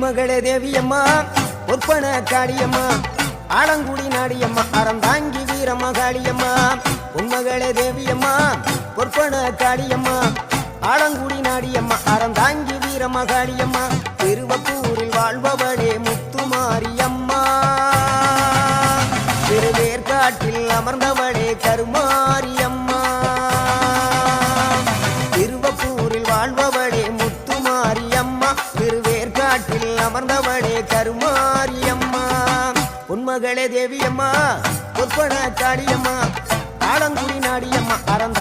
பொன்மகளே தேவியம்மா பொற்பன காளியம்மா ஆலங்குடி நாடியம்மா அறந்தாங்கி வீரம்மா காளியம்மா பொன்மகளே தேவியம்மா பொற்பன காளியம்மா ஆலங்குடி நாடியம்மா அறந்தாங்கி வீரம்மா காளியம்மா திருவப்பூரில் வாழ்பவளே முத்துமாரியம்மா திருவேற்காட்டில் அமர்ந்தவளே கருமாரியம்மா திருவப்பூரில் வாழ்பவளே முத்துமாரியம்மா திருவேற்காட்டில் அமர்ந்தவளே கருமாரியம்மா பொன்மகளே தேவியம்மா பொற்பன காளியம்மா ஆலங்குடி நாடியம்மா அறந்த